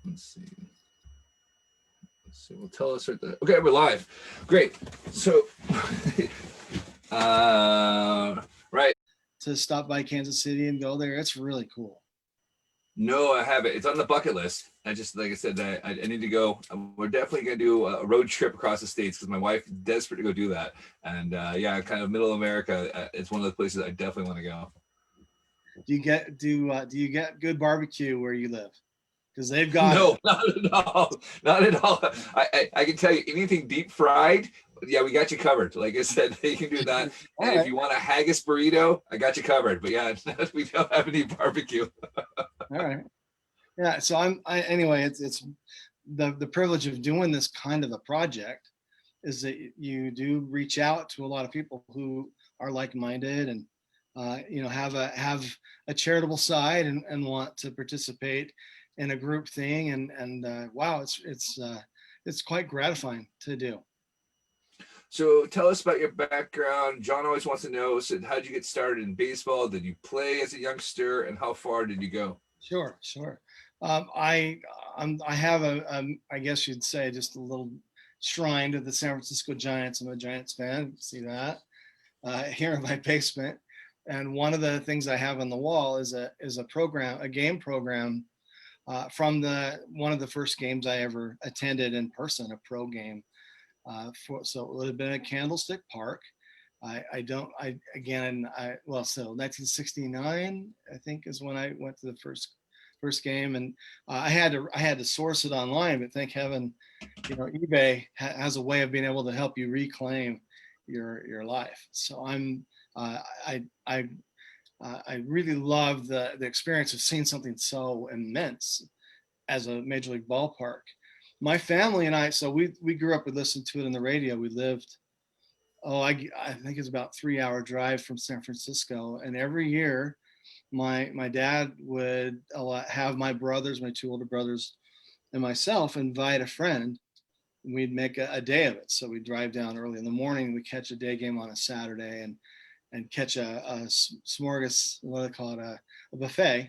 Let's see. So we'll tell us right there. Okay, we're live. Great. So, right. To stop by Kansas City and go there. It's really cool. No, I haven't. It's on the bucket list. I just, like I said, I need to go. We're definitely going to do a road trip across the states because my wife is desperate to go do that. And yeah, kind of middle America. It's one of the places I definitely want to go. Do you get good barbecue where you live? Because they've got it. No, not at all. Not at all. I can tell you anything deep fried. Yeah, we got you covered. Like I said, you can do that. All And if right, you want a haggis burrito, I got you covered. But yeah, we don't have any barbecue. all right. Yeah. So anyway. It's the privilege of doing this kind of a project is that you do reach out to a lot of people who are like-minded and have a charitable side and want to participate in a group thing and wow, it's quite gratifying to do. So tell us about your background. John always wants to know. So how did you get started in baseball? Did you play as a youngster, and how far did you go? Sure, sure. I have I guess you'd say just a little shrine to the San Francisco Giants. I'm a Giants fan. See that here in my basement. And one of the things I have on the wall is a game program from the one of the first games I ever attended in person, a pro game. So it would have been at Candlestick Park. I don't I again I well so 1969 I think is when I went to the first game, and I had to source it online, but thank heaven, eBay has a way of being able to help you reclaim your life. So I I really love the experience of seeing something so immense as a major league ballpark. My family and I, so we grew up, we listened to it on the radio. We lived, I think it's about 3 hour drive from San Francisco, and every year my dad would have my brothers, my two older brothers, and myself invite a friend. And we'd make a day of it. So we'd drive down early in the morning. We catch a day game on a Saturday and catch a smorgas, what do they call it, a buffet,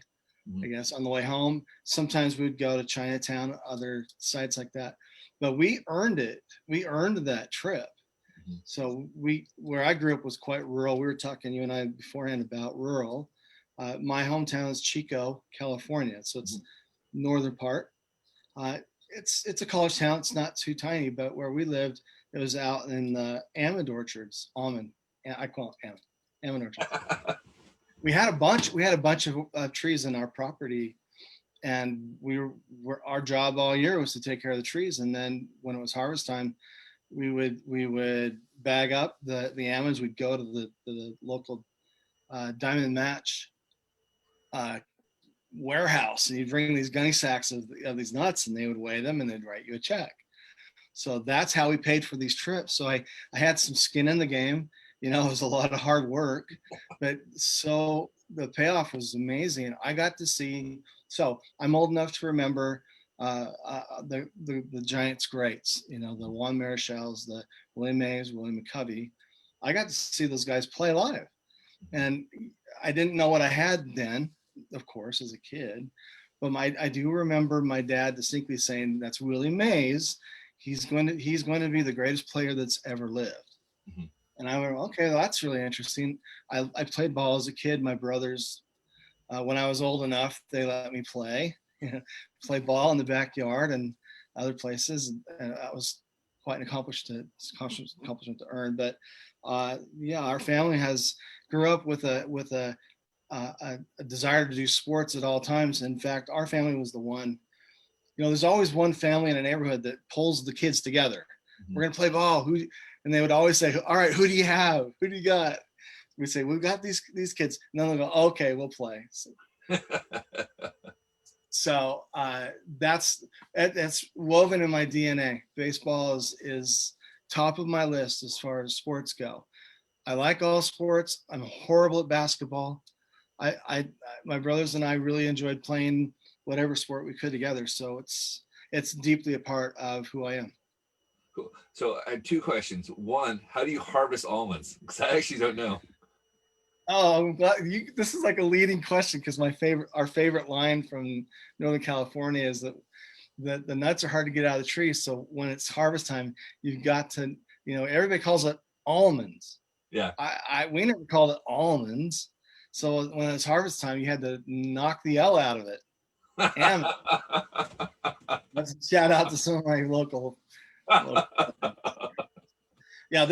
I guess, on the way home. Sometimes we'd go to Chinatown, other sites like that. But we earned it. We earned that trip. Mm-hmm. So where I grew up was quite rural. We were talking, you and I, beforehand about rural. My hometown is Chico, California. So it's northern part. Uh, it's a college town. It's not too tiny, but where we lived, it was out in the almond orchards. Almond, I call it almond orchards. We had a bunch of trees in our property, and our job all year was to take care of the trees. And then when it was harvest time, we would bag up the almonds. We'd go to the local Diamond Match uh, warehouse, and you'd bring these gunny sacks of these nuts, and they would weigh them, and they'd write you a check. So that's how we paid for these trips. So I had some skin in the game. It was a lot of hard work, but so the payoff was amazing. I got to see. So I'm old enough to remember the Giants greats. The Juan Marichals, the Willie Mays, Willie McCovey. I got to see those guys play live, and I didn't know what I had then, of course, as a kid. But I do remember my dad distinctly saying, "That's Willie Mays. He's going to be the greatest player that's ever lived." Mm-hmm. And I went, "Okay, well, that's really interesting." I played ball as a kid. My brothers, when I was old enough, they let me play ball in the backyard and other places, and that was quite an accomplishment to earn. But yeah, our family has grew up with a desire to do sports at all times. In fact, our family was the one. There's always one family in a neighborhood that pulls the kids together. Mm-hmm. We're gonna play ball. And they would always say, "All right, who do you have? Who do you got?" We'd say, "We've got these kids." And then they'll go, "Okay, we'll play." So that's woven in my DNA. Baseball is top of my list as far as sports go. I like all sports. I'm horrible at basketball. I my brothers and I really enjoyed playing whatever sport we could together. So it's deeply a part of who I am. Cool. So I have two questions. One, how do you harvest almonds? Because I actually don't know. Oh, I'm glad this is like a leading question, because our favorite line from Northern California is that the nuts are hard to get out of the tree. So when it's harvest time, you've got to, everybody calls it almonds. Yeah. We never called it almonds. So when it's harvest time, you had to knock the L out of it. And let's shout out to some of my local yeah,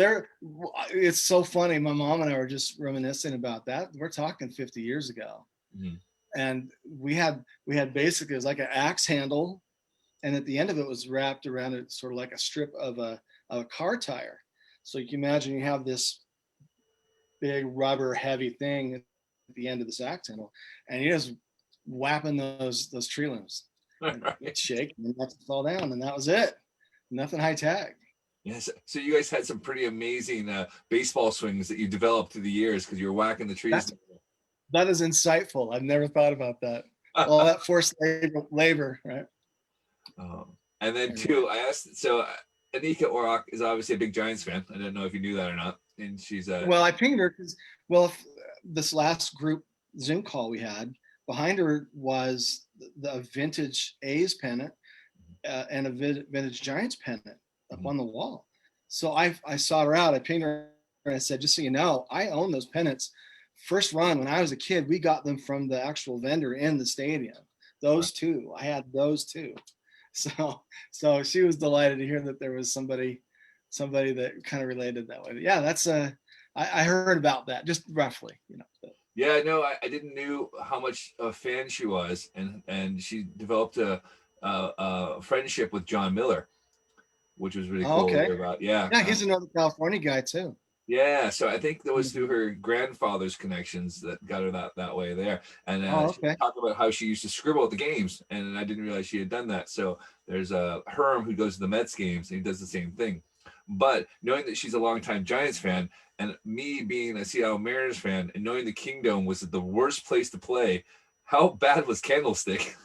it's so funny. My mom and I were just reminiscing about that. We're talking 50 years ago. Mhm. And we had basically, it was like an axe handle, and at the end of it was wrapped around it sort of like a strip of a car tire. So you can imagine you have this big rubber heavy thing at the end of this axe handle, and you're just whapping those tree limbs, and Right. it shake and that's fall down, and that was it. Nothing high tech. Yes. So you guys had some pretty amazing baseball swings that you developed through the years because you were whacking the trees. That is insightful. I've never thought about that. All that forced labor, right? And then too, I asked, so Anika Orok is obviously a big Giants fan. I didn't know if you knew that or not. And she's well, I pinged her because, this last group Zoom call we had, behind her was the vintage A's pennant and a vintage Giants pennant up on the wall. So I sought her out. I pinged her and I said, just so you know, I own those pennants. First run when I was a kid, we got them from the actual vendor in the stadium. Those two, I had those two. So she was delighted to hear that there was somebody that kind of related that way. Yeah, that's I heard about that just roughly, Yeah, no, I didn't knew how much a fan she was, and she developed a friendship with John Miller, which was really cool to okay. hear about. Yeah, Yeah, he's another California guy too. yeah. So I think that was through her grandfather's connections that got her that way there. And she Okay. talked about how she used to scribble at the games, and I didn't realize she had done that. So there's a Herm who goes to the Mets games, and he does the same thing. But knowing that she's a longtime Giants fan, and me being a Seattle Mariners fan, and knowing the Kingdome was the worst place to play, how bad was Candlestick?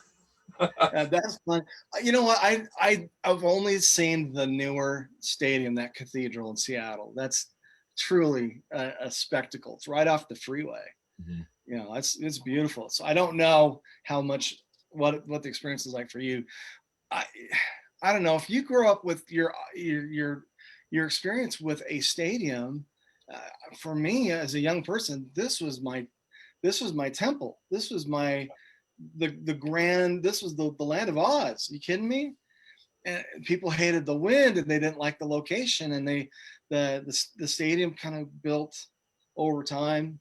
That's fun. You know what? I've only seen the newer stadium, that cathedral in Seattle. That's truly a spectacle. It's right off the freeway. Mm-hmm. It's beautiful. So I don't know how much what the experience is like for you. I I don't know if you grew up with your experience with a stadium. For me as a young person, this was my temple. This was the grand. This was the land of Oz. You kidding me? And people hated the wind and they didn't like the location, and the stadium kind of built over time.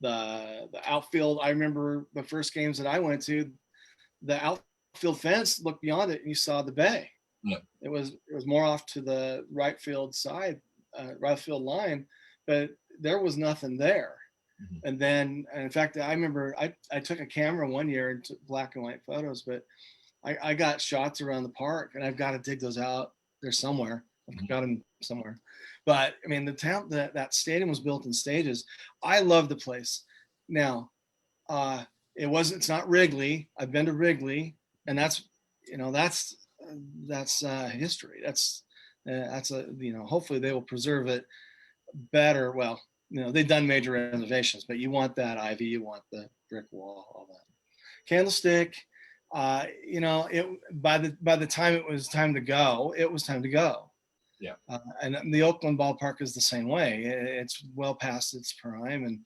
The outfield. I remember the first games that I went to. The outfield fence looked beyond it, and you saw the bay. Yeah. It was more off to the right field side, right field line, but there was nothing there. Mm-hmm. And then, in fact, I remember I took a camera one year and took black and white photos, but I got shots around the park, and I've got to dig those out. They're somewhere. I've got them somewhere. But I mean, the town that stadium was built in stages. I love the place. Now, it's not Wrigley. I've been to Wrigley, and that's history. That's hopefully they will preserve it better. Well, they've done major renovations, but you want that ivy, you want the brick wall, all that. Candlestick, it by the time it was time to go, it was time to go. Yeah. And the Oakland ballpark is the same way. It's well past its prime, and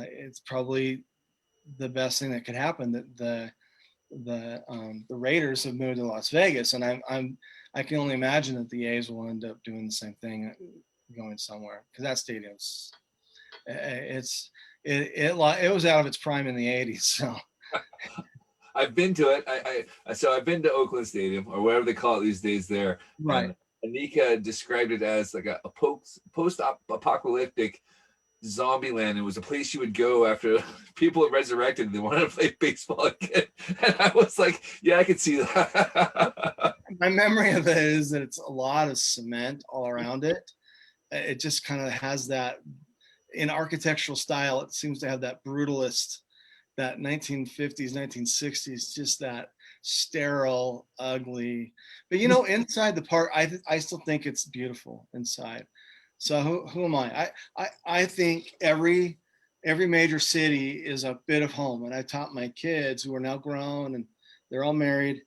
it's probably the best thing that could happen. That the Raiders have moved to Las Vegas, and I can only imagine that the A's will end up doing the same thing, going somewhere, because that stadium's it was out of its prime in the 80s. So I've been to it. So I've been to Oakland Stadium, or whatever they call it these days there. right. And Anika described it as like a post-apocalyptic zombie land. It was a place you would go after people had resurrected and they wanted to play baseball again. And I was like, yeah, I could see that. My memory of it is that it's a lot of cement all around it. It just kind of has that, in architectural style, it seems to have that brutalist, that 1950s, 1960s, just that sterile, ugly. But inside the park, I still think it's beautiful inside. So who am I? I think every major city is a bit of home, and I taught my kids, who are now grown and they're all married,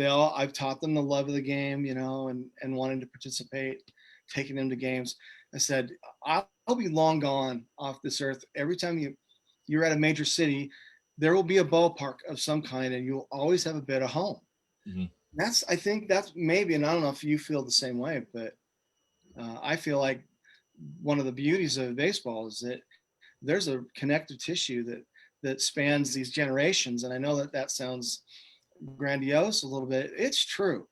I've taught them the love of the game, and wanting to participate, taking them to games. I said, I'll be long gone off this earth. Every time you're at a major city, there will be a ballpark of some kind, and you'll always have a bit of home. Mhm. I think that's maybe, and I don't know if you feel the same way, but I feel like one of the beauties of baseball is that there's a connective tissue that spans these generations. And I know that sounds grandiose a little bit. It's true.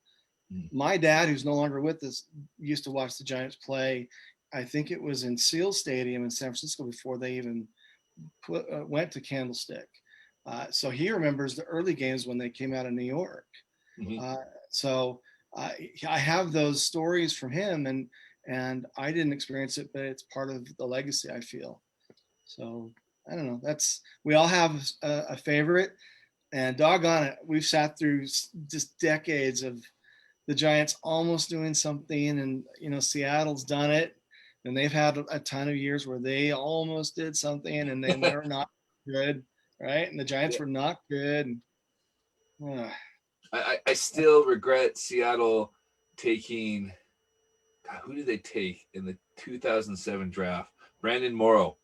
Mhm. My dad, who's no longer with us, used to watch the Giants play. I think it was in Seal Stadium in San Francisco before they even went to Candlestick. So he remembers the early games when they came out of New York. Mhm. Uh, so I have those stories from him, and I didn't experience it, but it's part of the legacy, I feel. So I don't know. We all have a favorite, and doggone it, we've sat through just decades of the Giants almost doing something, and Seattle's done it, and they've had a ton of years where they almost did something, and then they're not good, right? And the Giants Yeah. were not good. And, I still regret Seattle taking, God, who did they take in the 2007 draft? Brandon Morrow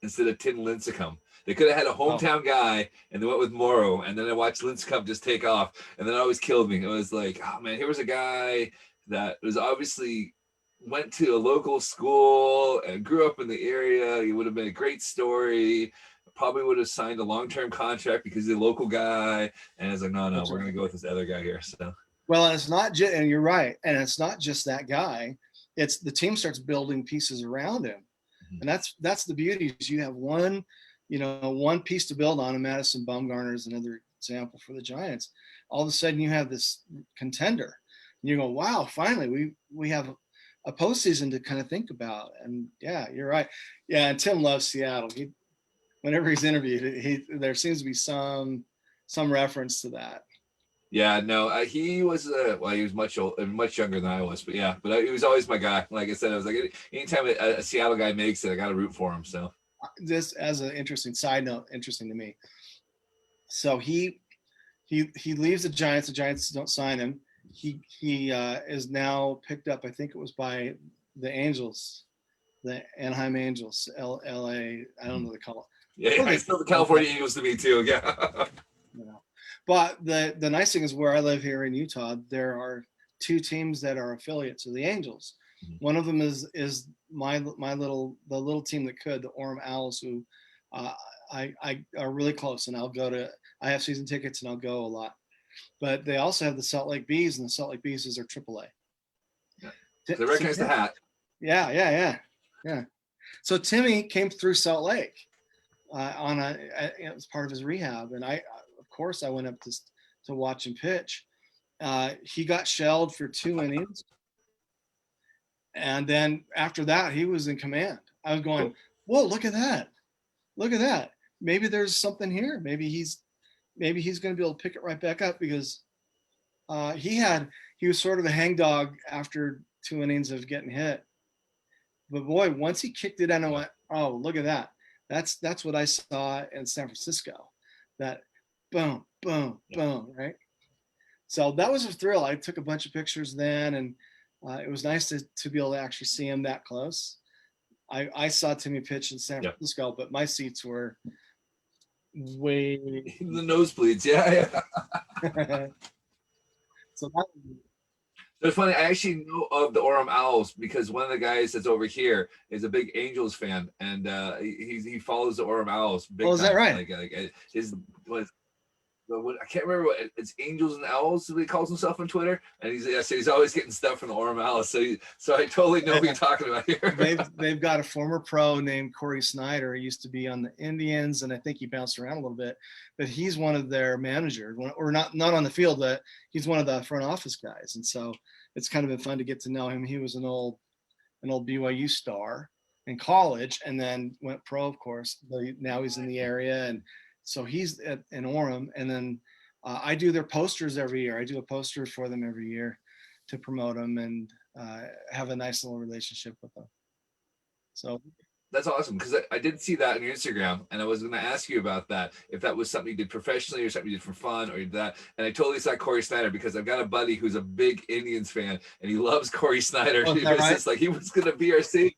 instead of Tim Lincecum. They could have had a oh, hometown guy, and they went with Morrow. And then I watched Lincecum just take off, and then it always killed me. It was like, oh man, here was a guy that was obviously went to a local school and grew up in the area. He would have been a great story. Probably would have signed a long-term contract because he's a local guy. And it's like, no, that's we're right. gonna go with this other guy here. So Well, and it's not just, and you're right, and it's not just that guy. It's the team starts building pieces around him, mhm. and that's the beauty. Is you have one piece to build on, and Madison Bumgarner is another example for the Giants. All of a sudden, you have this contender, and you go, "Wow! Finally, we have a postseason to kind of think about." And yeah, you're right. Yeah, and Tim loves Seattle. Whenever he's interviewed, there seems to be some reference to that. Yeah, no, he was well, he was much younger than I was, but yeah, but he was always my guy. Like I said, I was like, anytime a Seattle guy makes it, I got to root for him. So This as an interesting side note, interesting to me. So he leaves the Giants don't sign him. He is now picked up. I think it was by the Angels, the Anaheim Angels, LA. I don't know the call. yeah, What yeah, do it's still the they? California Eagles to me too. Yeah, You know. But the nice thing is where I live here in Utah, there are two teams that are affiliates of the Angels. One of them is my little team that could, the Orem Owls, who uh, I are really close, and I'll go to. I have season tickets, and I'll go a lot. But they also have the Salt Lake Bees, and the Salt Lake Bees is their AAA. yeah. So they recognize the hat. Yeah. So Timmy came through Salt Lake it was part of his rehab, and of course I went up to watch him pitch. He got shelled for 2 innings, and then after that he was in command. I was going, Cool. whoa, look at that. Maybe there's something here. Maybe he's going to be able to pick it right back up, because he was sort of a hangdog after 2 innings of getting hit. But boy, once he kicked it in, I Yeah. went, oh, look at that. That's what I saw in San Francisco. That boom, boom, Yeah. boom, right? So that was a thrill. I took a bunch of pictures then, and it was nice to be able to actually see him that close. I saw Timmy pitch in San Yeah. Francisco, but my seats were way. The nosebleeds. Yeah, yeah. So that, It's funny. I actually know of the Orem Owls because one of the guys that's over here is a big Angels fan, and he follows the Orem Owls oh, big is that time. right? Like his what I can't remember what it's Angels and Owls that he calls himself on Twitter, and he's always getting stuff from the Orem Owls. So I totally know what you're talking about here. They've got a former pro named Corey Snyder. He used to be on the Indians, and I think he bounced around a little bit. But he's one of their managers, or not on the field, but he's one of the front office guys. And so it's kind of been fun to get to know him. He was an old BYU star in college, and then went pro, of course. But now he's in the area, and so he's in Orem. And then I do their posters every year. I do a poster for them every year to promote them, and have a nice little relationship with them. So That's awesome, because I did see that on your Instagram, and I was going to ask you about that, if that was something you did professionally or something you did for fun or that. And I totally saw Corey Snyder because I've got a buddy who's a big Indians fan, and he loves Corey Snyder. Oh, is He that was right? just like, he was going to be our savior,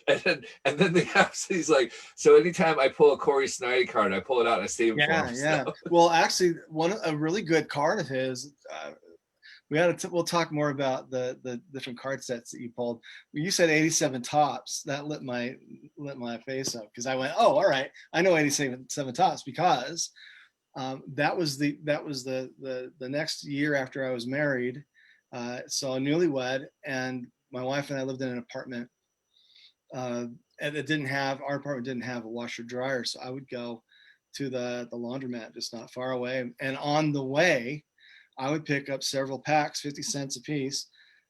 and then they have, he's like, so anytime I pull a Corey Snyder card, I pull it out and I save it for Yeah, him. yeah. So Well, actually, a really good card of his. We'll talk more about the different card sets that you pulled. When you said 87 tops, that lit my face up because I went, oh, all right, I know 87 tops because that was the next year after I was married. So newlywed, and my wife and I lived in an apartment, and our apartment didn't have a washer dryer, so I would go to the laundromat just not far away, and on the way I would pick up several packs, 50 cents a piece,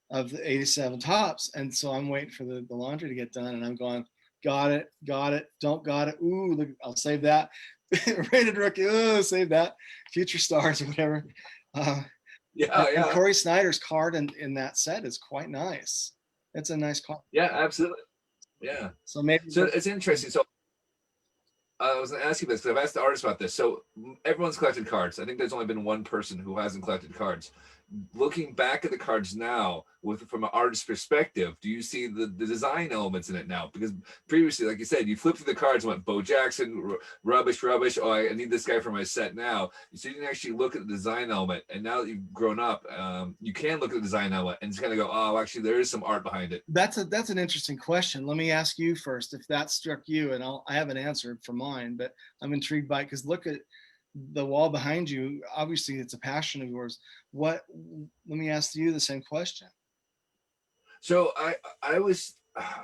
of the 87 tops. And so I'm waiting for the laundry to get done, and I'm going, got it, don't got it. Ooh, look, I'll save that. Rated rookie, ooh, save that. Future stars or whatever. yeah, And yeah, Corey Snyder's card in that set is quite nice. It's a nice card. yeah, absolutely, yeah. So maybe, So it's interesting. So I was going to ask you this because I've asked the artists about this. So everyone's collected cards. I think there's only been one person who hasn't collected cards. Looking back at the cards now, from an artist's perspective, do you see the design elements in it now? Because previously, like you said, you flipped through the cards and went Bo Jackson, rubbish. Oh, I need this guy for my set now. So you didn't actually look at the design element. And now that you've grown up, you can look at the design element and just kind of go, oh, actually, there is some art behind it. that's an interesting question. Let me ask you first if that struck you, and I have an answer for mine, but I'm intrigued by it because look at the wall behind you. Obviously, it's a passion of yours. What? Let me ask you the same question. So I was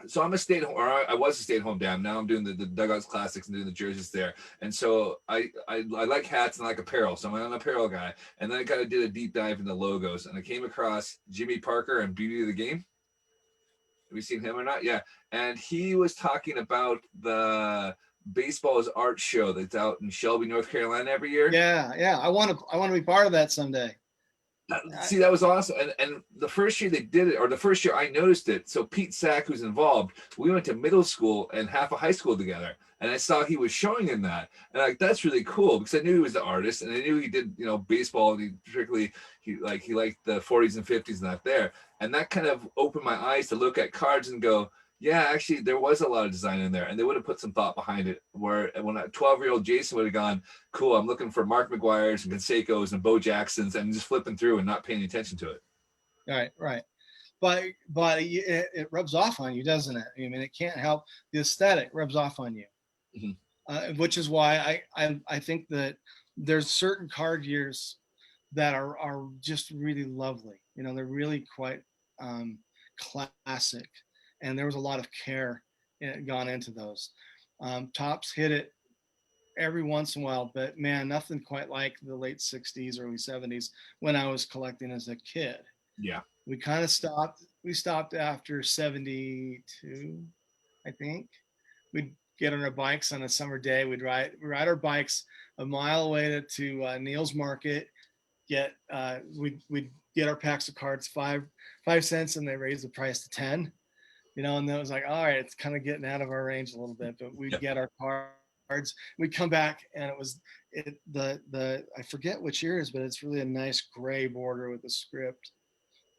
so I'm a stay at home, or I was a stay at home dad. Now I'm doing the Dugouts Classics and doing the jerseys there. And so I like hats and I like apparel. So I'm an apparel guy. And then I kind of did a deep dive into logos, and I came across Jimmy Parker and Beauty of the Game. Have you seen him or not? Yeah. And he was talking about the baseball is art show that's out in Shelby, North Carolina every year. Yeah, yeah. I want to be part of that someday. See, that was awesome. And the first year they did it, or the first year I noticed it. So Pete Sack, who's involved, we went to middle school and half of high school together. And I saw he was showing in that. And like, that's really cool because I knew he was the artist and I knew he did, baseball, and he particularly he liked the 40s and 50s and that there. And that kind of opened my eyes to look at cards and go, yeah, actually there was a lot of design in there, and they would have put some thought behind it. Where when a 12-year-old Jason would have gone, cool, I'm looking for Mark McGuire's and Canseco's and Bo Jackson's, and just flipping through and not paying attention to it. Right, right. But it rubs off on you, doesn't it? I mean, it can't help. The aesthetic rubs off on you, which is why I think that there's certain card years that are just really lovely. They're really quite classic, and there was a lot of care gone into those. Tops hit it every once in a while, but man, nothing quite like the late 60s, early 70s when I was collecting as a kid. Yeah. We kind of stopped. We stopped after 72, I think. We'd get on our bikes on a summer day. We'd ride our bikes a mile away to Neal's Market. We'd get our packs of cards 5 cents, and they raised the price to 10. And then it was like, all right, it's kind of getting out of our range a little bit, but we'd get our cards. We'd come back, and it was the I forget which year it is, but it's really a nice gray border with the script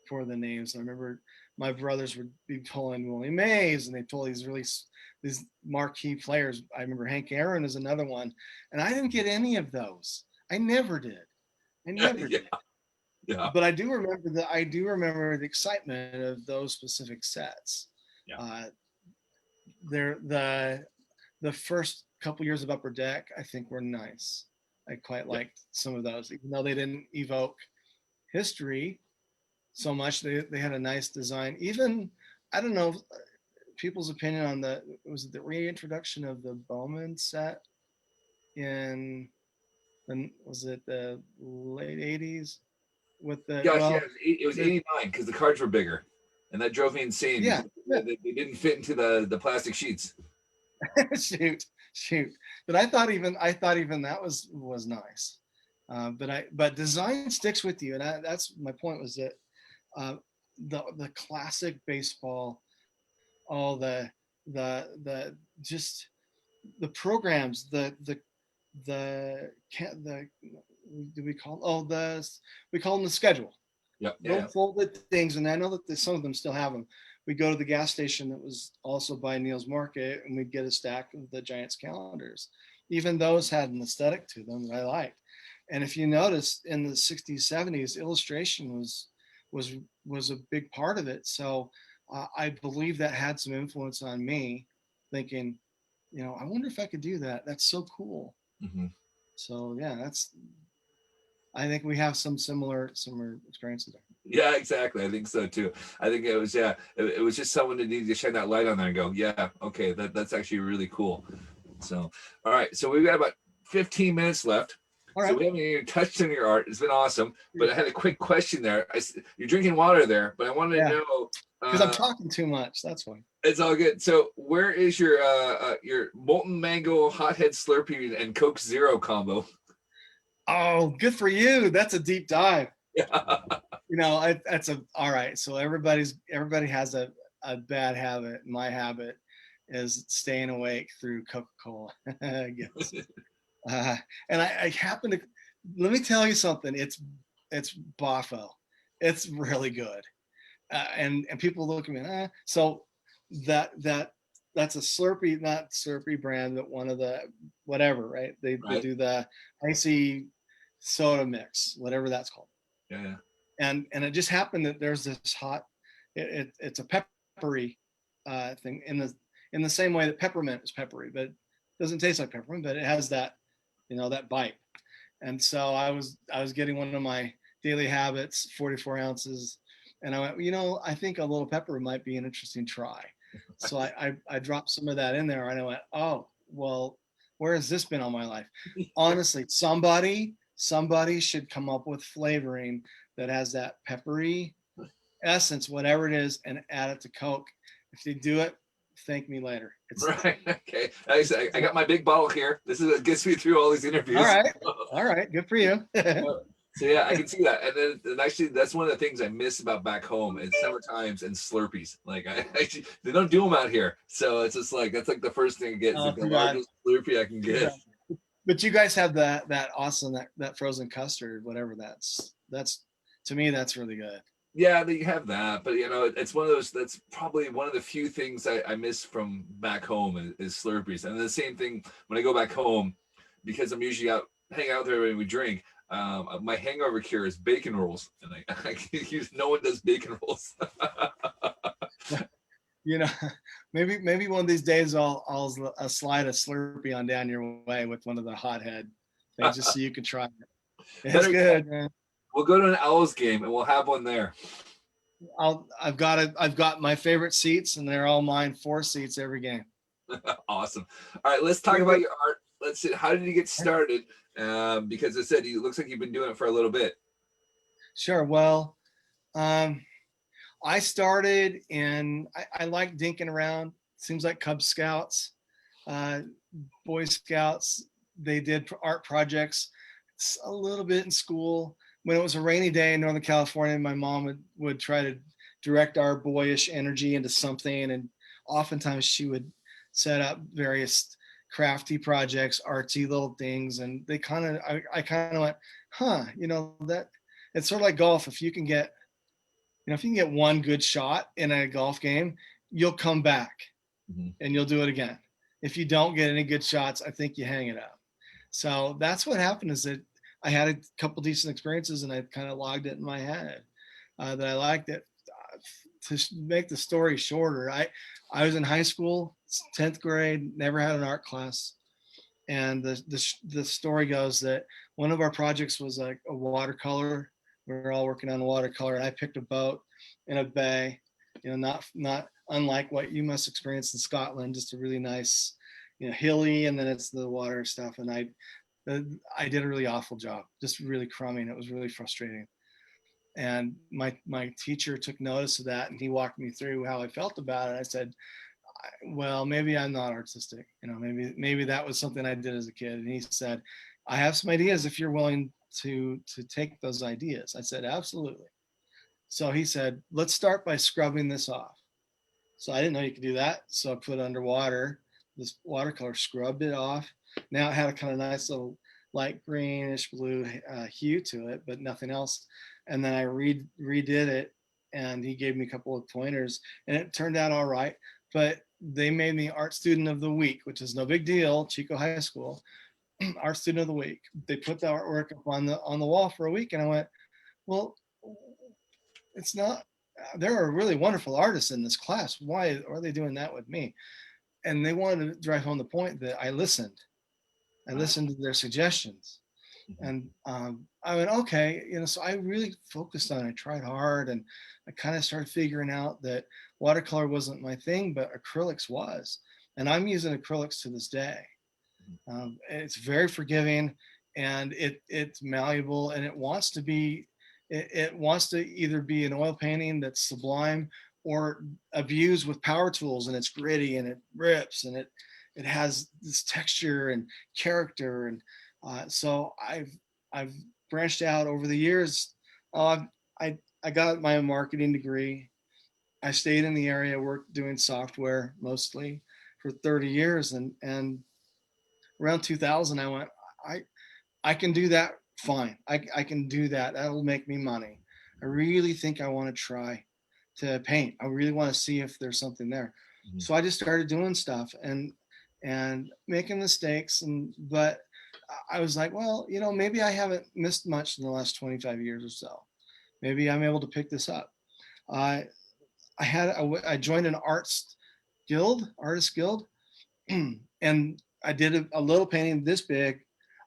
for the names. I remember my brothers would be pulling Willie Mays, and they pull these marquee players. I remember Hank Aaron is another one, and I didn't get any of those. I never did. Did. Yeah. But I do remember the excitement of those specific sets. Yeah. The first couple years of Upper Deck, I think, were nice. I quite liked some of those, even though they didn't evoke history so much. They had a nice design. Even, I don't know, people's opinion on was it the reintroduction of the Bowman set was it the late 80s with it was 89 because the cards were bigger, and that drove me insane. Yeah. They didn't fit into the plastic sheets. shoot. But I thought even that was nice. But design sticks with you, and that's my point. Was that the classic baseball, all the just the programs, the do we call we call them the schedule. Yep. Yeah. Those folded things, and I know that some of them still have them. We go to the gas station that was also by Neil's Market, and we'd get a stack of the Giants calendars. Even those had an aesthetic to them that I liked. And if you notice, in the 60s, 70s, illustration was was a big part of it. So I believe that had some influence on me, thinking, I wonder if I could do that. That's so cool. Hmm. So yeah, I think we have some similar experiences there. Yeah, exactly. I think so too. I think it was, yeah, it was just someone that needed to shine that light on there and go, yeah, okay, that's actually really cool. So, all right, so we've got about 15 minutes left. All So right. we haven't even touched on your art. It's been awesome, but I had a quick question there. You're drinking water there, but I wanted Yeah. to know. Because I'm talking too much. That's why. It's all good. So where is your molten mango hothead Slurpee and Coke Zero combo? Oh, good for you. That's a deep dive. Yeah. That's all right. So everybody has a bad habit. My habit is staying awake through Coca-Cola, I guess. And I happen to, let me tell you something. It's Boffo. It's really good. And people look at me, so that's a Slurpee, not Slurpee brand, but one of the whatever, right? They Right. do the icy soda mix, whatever that's called. Yeah. And it just happened that there's this it's a peppery thing in the same way that peppermint is peppery, but it doesn't taste like peppermint, but it has that that bite. And so I was getting one of my daily habits, 44 ounces, and I went, I think a little pepper might be an interesting try. So I dropped some of that in there, and I went, oh well, where has this been all my life? Honestly, somebody should come up with flavoring that has that peppery essence, whatever it is, and add it to Coke. If they do it, thank me later. Right. Okay. I got my big bottle here. This is what gets me through all these interviews. All right. Good for you. So yeah, I can see that. And actually, that's one of the things I miss about back home is summer times and Slurpees. Like they don't do them out here, so it's just like that's like the first thing I get is like the largest Slurpee I can get. But you guys have that awesome that frozen custard, whatever that's to me that's really good. Yeah, you have that, but it's one of those. That's probably one of the few things I miss from back home is Slurpees. And the same thing when I go back home, because I'm usually out hanging out there when we drink. My hangover cure is bacon rolls, and I use no one does bacon rolls. Maybe one of these days I'll slide a Slurpee on down your way with one of the hothead things just so you can try it. It's good, man. We'll go to an Owls game and we'll have one there. I've got my favorite seats, and they're all mine. 4 seats every game. Awesome. All right, let's talk about your art. Let's see. How did you get started? Because I said it looks like you've been doing it for a little bit. Sure. Well, I started I like dinking around. Seems like Cub Scouts, Boy Scouts. They did art projects a little bit in school. When it was a rainy day in Northern California, my mom would try to direct our boyish energy into something. And oftentimes she would set up various crafty projects, artsy little things. And I kind of went, that it's sort of like golf. If you can get one good shot in a golf game, you'll come back and you'll do it again. If you don't get any good shots, I think you hang it up. So that's what happened, is that I had a couple decent experiences, and I kind of logged it in my head that I liked it. To make the story shorter, I was in high school, 10th grade, never had an art class. And the story goes that one of our projects was like a watercolor. We were all working on a watercolor, and I picked a boat in a bay, not unlike what you must experience in Scotland, just a really nice, hilly, and then it's the water stuff. And I did a really awful job, just really crummy. It was really frustrating. And my teacher took notice of that, and he walked me through how I felt about it. I said, well, maybe I'm not artistic. Maybe that was something I did as a kid. And he said, I have some ideas if you're willing to take those ideas. I said, absolutely. So he said, let's start by scrubbing this off. So I didn't know you could do that. So I put it underwater, this watercolor, scrubbed it off. Now it had a kind of nice little light greenish blue hue to it, but nothing else. And then I redid it, and he gave me a couple of pointers, and it turned out all right. But they made me art student of the week, which is no big deal. Chico High School, art student of the week. They put the artwork up on the wall for a week, and I went, well, it's not. There are really wonderful artists in this class. Why are they doing that with me? And they wanted to drive home the point that I listened. I listened to their suggestions, and I went, okay, So I really focused on it. I tried hard, and I kind of started figuring out that watercolor wasn't my thing, but acrylics was, and I'm using acrylics to this day. It's very forgiving, and it's malleable, and it wants to be. It wants to either be an oil painting that's sublime, or abused with power tools, and it's gritty and it rips, and it has this texture and character. And so I've branched out over the years. I got my marketing degree. I stayed in the area, worked doing software mostly for 30 years, and around 2000 I went, I can do that fine. I can do that. That'll make me money. I really think I want to try to paint. I really want to see if there's something there. So I just started doing stuff and making mistakes, but I was like, well, maybe I haven't missed much in the last 25 years or so. Maybe I'm able to pick this up. I joined an artist guild, and I did a little painting this big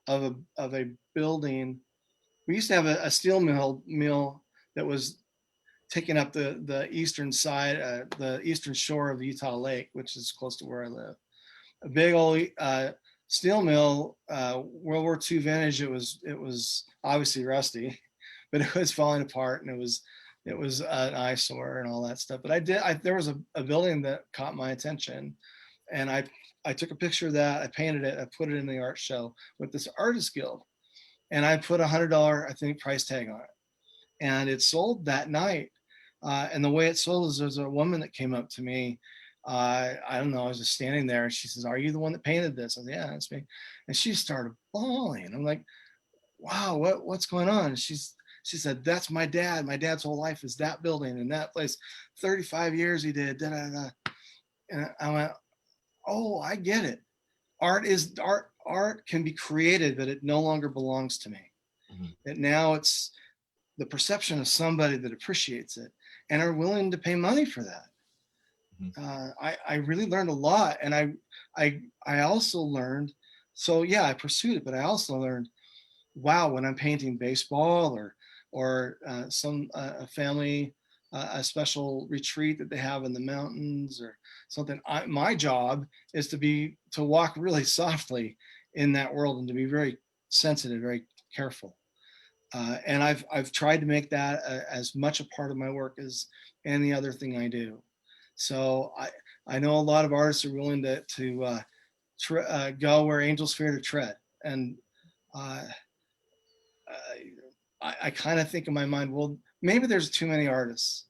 of a building. We used to have a steel mill that was taking up the eastern side, the eastern shore of the Utah Lake, which is close to where I live. A big old steel mill, World War II vintage. It was obviously rusty, but it was falling apart, and it was an eyesore and all that stuff. But there was a building that caught my attention, and I took a picture of that. I painted it. I put it in the art show with this artist guild, and I put $100, I think, price tag on it, and it sold that night. And the way it sold is there's a woman that came up to me. I don't know. I was just standing there, and she says, "Are you the one that painted this?" I said, "Yeah, that's me." And she started bawling. I'm like, "Wow, what's going on?" She said, "That's my dad. My dad's whole life is that building and that place. 35 years he did." Da, da, da. And I went, "Oh, I get it. Art can be created, but it no longer belongs to me. That now it's the perception of somebody that appreciates it and are willing to pay money for that." I really learned a lot, and I also learned. So yeah, I pursued it, but I also learned, wow, when I'm painting baseball or some a family a special retreat that they have in the mountains or something, my job is to walk really softly in that world and to be very sensitive, very careful. And I've tried to make that as much a part of my work as any other thing I do. So I know a lot of artists are willing to go where angels fear to tread, and uh, I kind of think in my mind, well, maybe there's too many artists,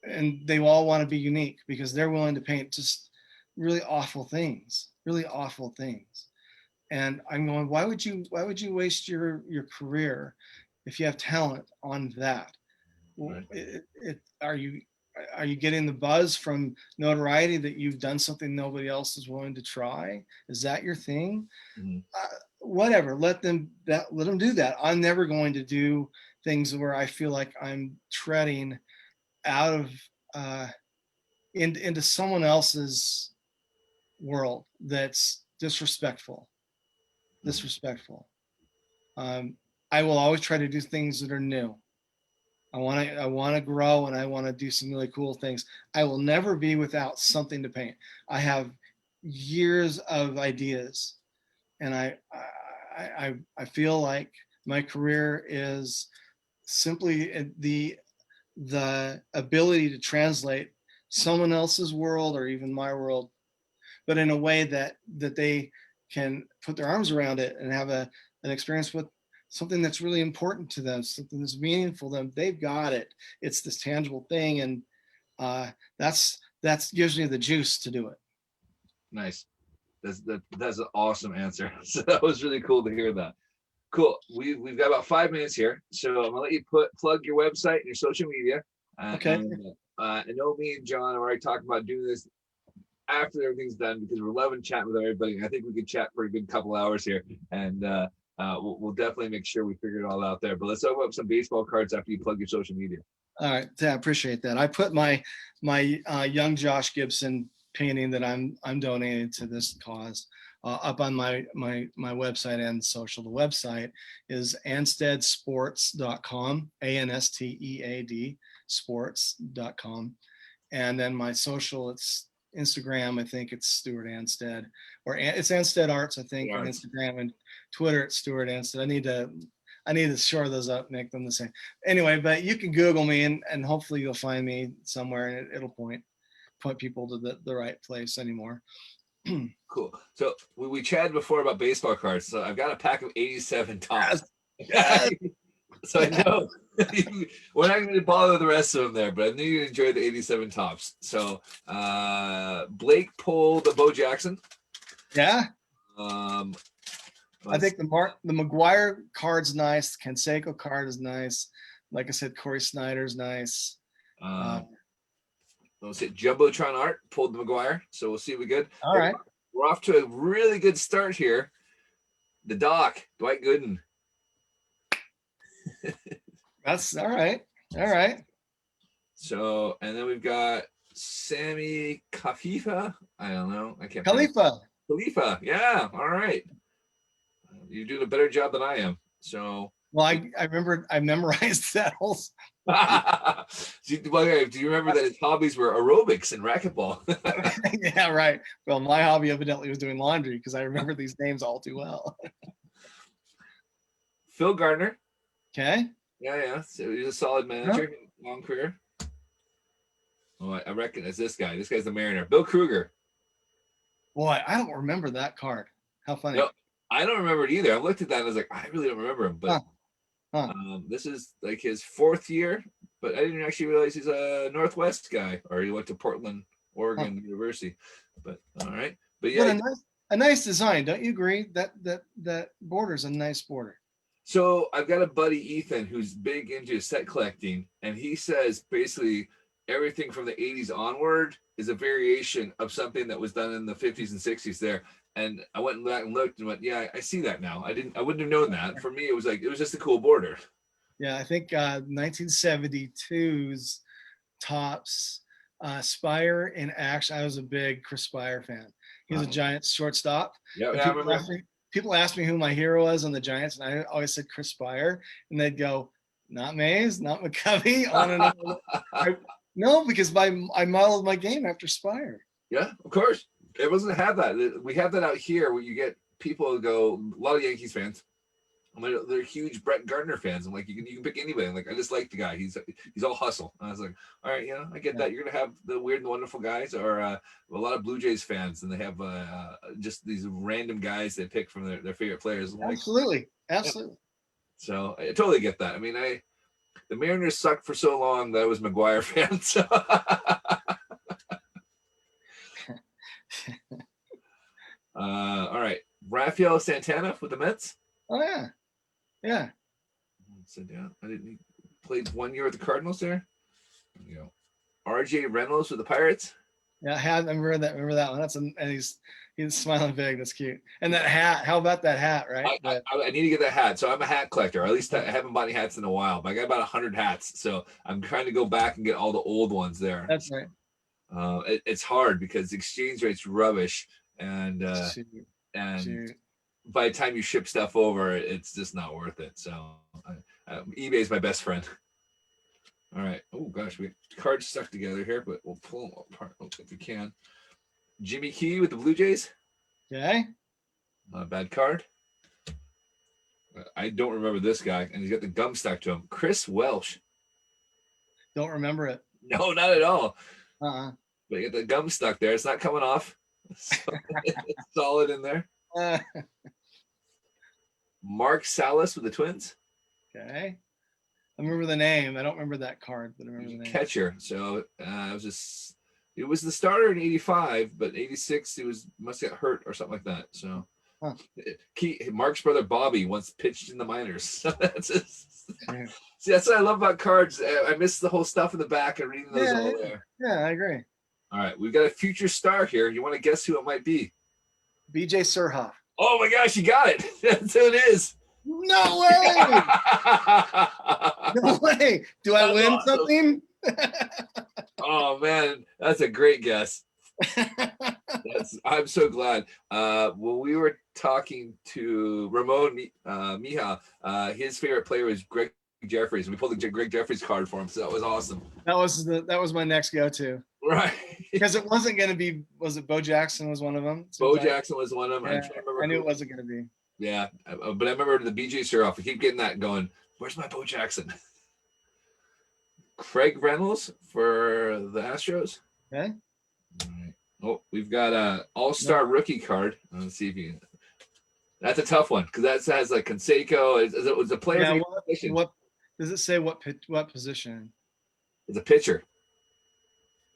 and they all want to be unique because they're willing to paint just really awful things, really awful things. And I'm going, why would you waste your career if you have talent on that? Right. Are you getting the buzz from notoriety that you've done something nobody else is willing to try? Is that your thing? Whatever, let them do that. I'm never going to do things where I feel like I'm treading out of into someone else's world that's disrespectful. I will always try to do things that are new. I want to grow, and I want to do some really cool things. I will never be without something to paint. I have years of ideas, and I feel like my career is simply the ability to translate someone else's world or even my world, but in a way that they can put their arms around it and have an experience with something that's really important to them, something that's meaningful to them. They've got it. It's this tangible thing, and that's gives me the juice to do it. Nice. That's an awesome answer. So that was really cool to hear that. Cool. We've got about 5 minutes here, so I'm gonna let you plug your website and your social media. Okay. I know me and John are already talking about doing this after everything's done because we're loving chatting with everybody. I think we could chat for a good couple hours here, and we'll definitely make sure we figure it all out there. But let's open up some baseball cards after you plug your social media. All right. Yeah, I appreciate that. I put my young Josh Gibson painting that I'm donating to this cause up on my website and social. The website is ansteadsports.com, ANSTEAD sports.com. And then my social, it's Instagram, I think it's Stewart Anstead, or it's Anstead Arts, I think, on Instagram, and Twitter it's Stewart Anstead. I need to shore those up, make them the same. Anyway, but you can Google me and hopefully you'll find me somewhere, and it'll point people to the right place anymore. Cool. So we chatted before about baseball cards. So I've got a pack of 87 Topps. Yes. So I know we're not going to bother the rest of them there, but I knew you enjoyed the 87 Topps. So Blake pulled the Bo Jackson. Yeah. I think the McGuire card's nice. The Canseco card is nice. Like I said, Corey Snyder's nice. Let's see, Jumbotron Art pulled the McGuire, so we'll see if we good. All right. We're off to a really good start here. The Doc, Dwight Gooden. That's all right. All right. So, and then we've got Sammy Khalifa. I don't know. I can't. Khalifa. Yeah. All right. You're doing a better job than I am. So. Well, I memorized that whole. Do you remember that his hobbies were aerobics and racquetball? Yeah, right. Well, my hobby evidently was doing laundry because I remember these names all too well. Phil Gardner. Okay. Yeah. So he's a solid manager, long career. Oh, I recognize this guy. This guy's the Mariner. Bill Kruger. Boy, I don't remember that card. How funny. No, I don't remember it either. I looked at that and I was like, I really don't remember him. But this is like his 4th year, but I didn't actually realize he's a Northwest guy, or he went to Portland, Oregon University. But all right. But yeah. But a nice design, don't you agree? That border's a nice border. So I've got a buddy, Ethan, who's big into set collecting, and he says basically everything from the 80s onward is a variation of something that was done in the 50s and 60s there. And I went back and looked and went, yeah, I see that now. I wouldn't have known that. For me, it was just a cool border. Yeah, I think 1972's Topps Spire in action. I was a big Chris Spire fan. He was a Giants shortstop. Yeah, I remember. People asked me who my hero was on the Giants, and I always said Chris Spire, and they'd go, not Mays, not McCovey, on and on. No, because I modeled my game after Spire. Yeah, of course. It doesn't have that. We have that out here where you get people who go, a lot of Yankees fans. They're huge Brett Gardner fans. I'm like, you can pick anybody. I'm like, I just like the guy. He's all hustle. And I was like, all right, I get that. You're gonna have the weird and wonderful guys, or a lot of Blue Jays fans, and they have just these random guys they pick from their favorite players. Absolutely. Yeah. So I totally get that. I mean, the Mariners sucked for so long that I was McGuire fan. So. All right, Rafael Santana with the Mets. Oh yeah. Sit down. He played 1 year with the Cardinals there. RJ Reynolds with the Pirates. Yeah, I remember that. Remember that one? And he's smiling big. That's cute. And that hat. How about that hat? Right. I need to get that hat. So I'm a hat collector. Or at least I haven't bought any hats in a while. But I got about 100 hats. So I'm trying to go back and get all the old ones there. That's right. It's hard because the exchange rate's rubbish, and by the time you ship stuff over, it's just not worth it. So eBay is my best friend. All right. Oh gosh, we cards stuck together here, but we'll pull them apart if we can. Jimmy Key with the Blue Jays. Okay. Not a bad card. I don't remember this guy, and he's got the gum stuck to him. Chris Welsh. Don't remember it. No, not at all. But you got the gum stuck there. It's not coming off. So it's solid in there. Mark Salas with the Twins. Okay. I remember the name. I don't remember that card, but I remember the name. Catcher. So it was just It was the starter in '85, but '86 he must get hurt or something like that. So, Huh. Mark's brother Bobby once pitched in the minors. So that's Yeah, see, that's what I love about cards. I miss the whole stuff in the back and reading those yeah, all there. yeah, I agree. All right, we've got a future star here. You want to guess who it might be? BJ Surhoff. Oh my gosh, you got it. That's who it is. No way! No way! Do I That's win awesome. something? Oh man, that's a great guess. I'm so glad. When we were talking to Ramon Mija, his favorite player was Greg Jeffries. We pulled the Greg Jeffries card for him, so that was awesome. That was my next go-to. Right. Because it wasn't going to be. Was it Bo Jackson was one of them? Bo Jackson was one of them. Yeah, I knew it wasn't going to be. Yeah, but I remember the BJ Surhoff. I keep getting that going. Where's my Bo Jackson? Craig Reynolds for the Astros. Okay. Oh, we've got a all-star rookie card. Let's see if you. That's a tough one because that has like Canseco. It's a player. Yeah, what does it say? What position? It's a pitcher.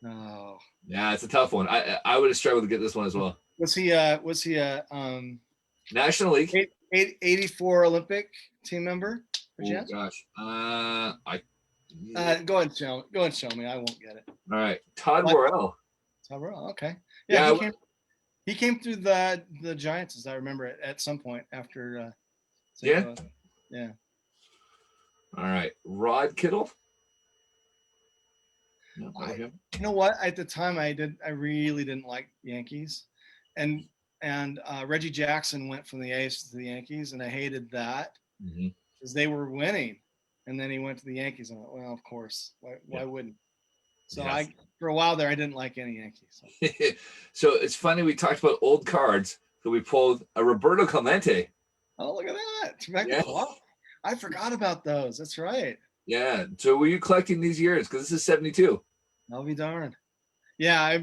Oh. Yeah, it's a tough one. I would have struggled to get this one as well. Was he a National League 84 Olympic team member? Oh gosh. Go ahead and show me. I won't get it. All right. Todd Worrell. Todd Worrell, okay. Yeah, he came through the Giants, as I remember it, at some point after yeah. Yeah. All right. Rod Kittle. No, you know what? At the time I really didn't like Yankees. And Reggie Jackson went from the A's to the Yankees, and I hated that because they were winning. And then he went to the Yankees, and I went, well, of course, why wouldn't? So yes. For a while there, I didn't like any Yankees. So. So it's funny we talked about old cards, so we pulled a Roberto Clemente. Oh, look at that! Yeah. I forgot about those. That's right. Yeah. So were you collecting these years? Because this is '72. I'll be darned. Yeah,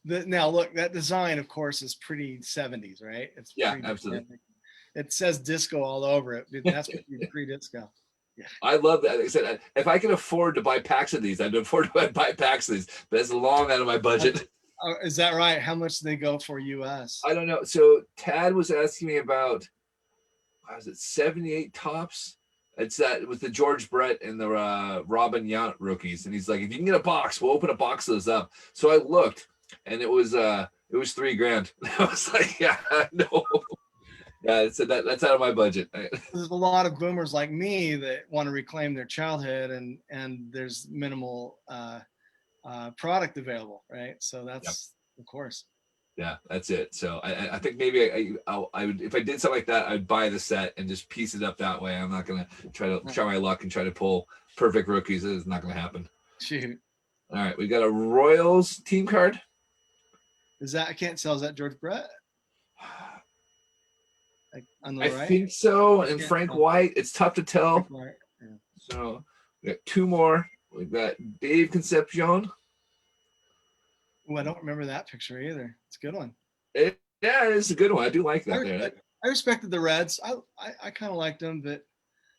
now look, that design, of course, is pretty 70s, right? It's absolutely. Dynamic. It says disco all over it. That's pre-disco. Yeah. I love that. Like I said, if I could afford to buy packs of these, I'd afford to buy packs of these. But it's long out of my budget. Is that right? How much do they go for US? I don't know. So Tad was asking me about, was it 78 tops? It's that with the George Brett and the Robin Yount rookies, and he's like, if you can get a box, we'll open a box of those up. So I looked, and it was $3,000. I was like, yeah, no. Yeah, so that's out of my budget. There's a lot of boomers like me that want to reclaim their childhood, and there's minimal product available, right? So that's of course. Yeah, that's it. So I think maybe I would, if I did something like that, I'd buy the set and just piece it up that way. I'm not gonna try my luck and try to pull perfect rookies. It's not gonna happen. Shoot. All right, we got a Royals team card. Is that, I can't tell, is that George Brett? Like on the right? I think so. And Frank White. It's tough to tell. Yeah. So we got two more. We've got Dave Concepcion. Oh, I don't remember that picture either. It's a good one. Yeah, it's a good one. I do like that. I respected the Reds. I kind of liked them, but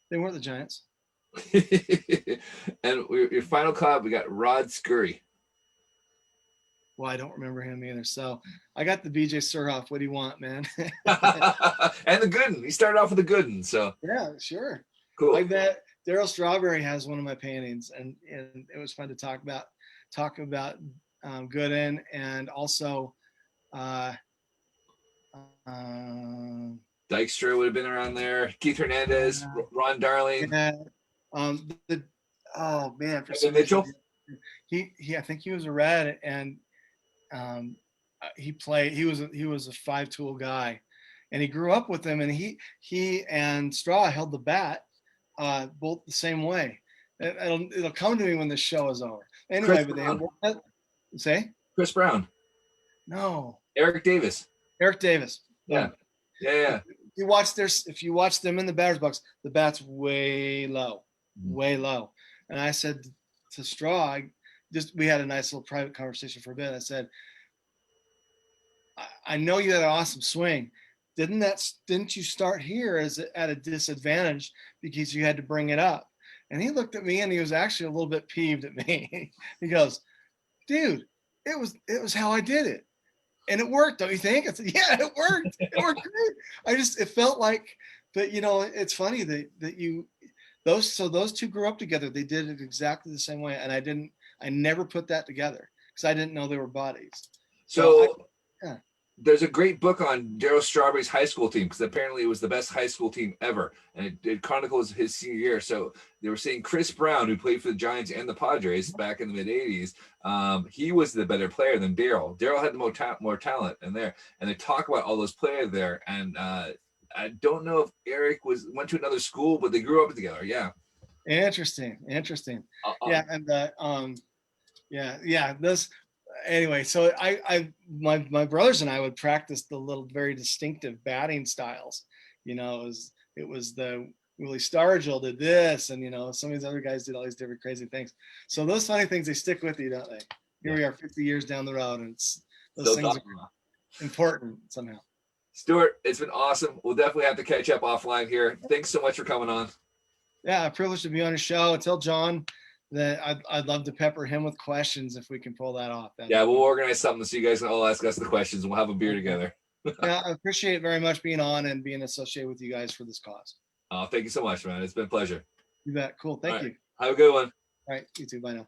they weren't the Giants. And your final card, we got Rod Scurry. Well, I don't remember him either. So I got the BJ Surhoff. What do you want, man? And the good one. He started off with the good one. So yeah, sure. Cool. Like that. Daryl Strawberry has one of my paintings, and it was fun to talk about Gooden, and also Dykstra would have been around there. Keith Hernandez, Ron Darling. Yeah. Oh man, for some Mitchell. He I think he was a Red, and he played. He was a 5-tool guy, and he grew up with him. And he and Straw held the bat both the same way. It'll come to me when the show is over. Anyway, but say Chris Brown. No. Eric Davis. Yeah. If you watch them in the batter's box, the bat's way low. And I said to Straw, we had a nice little private conversation for a bit. I said, I know you had an awesome swing. Didn't you start here at a disadvantage because you had to bring it up? And he looked at me, and he was actually a little bit peeved at me. He goes, dude, it was how I did it. And it worked, don't you think? I said, yeah, it worked. It worked great. It felt like, but you know, it's funny that you, those two grew up together. They did it exactly the same way. And I never put that together because I didn't know they were buddies. So So yeah. there's a great book on Daryl Strawberry's high school team because apparently it was the best high school team ever, and it chronicles his senior year. So they were saying Chris Brown, who played for the Giants and the Padres back in the mid '80s, he was the better player than Daryl. Daryl had the more talent in there, and they talk about all those players there. And I don't know if Eric went to another school, but they grew up together. Yeah. Interesting. Yeah. And yeah. This anyway. So my brothers and I would practice the little very distinctive batting styles. You know, it was the Willie Stargell did this, and you know, some of these other guys did all these different crazy things. So those funny things, they stick with you, don't they? Here we are 50 years down the road, and those things are important somehow. Stewart, it's been awesome. We'll definitely have to catch up offline here. Thanks so much for coming on. Yeah, a privilege to be on a show. Tell John that I'd love to pepper him with questions if we can pull that off. Yeah, we'll organize something so you guys can all ask us the questions and we'll have a beer together. Yeah, I appreciate very much being on and being associated with you guys for this cause. Oh, thank you so much, man. It's been a pleasure. You bet. Cool. Thank you. Have a good one. All right. You too. Bye now.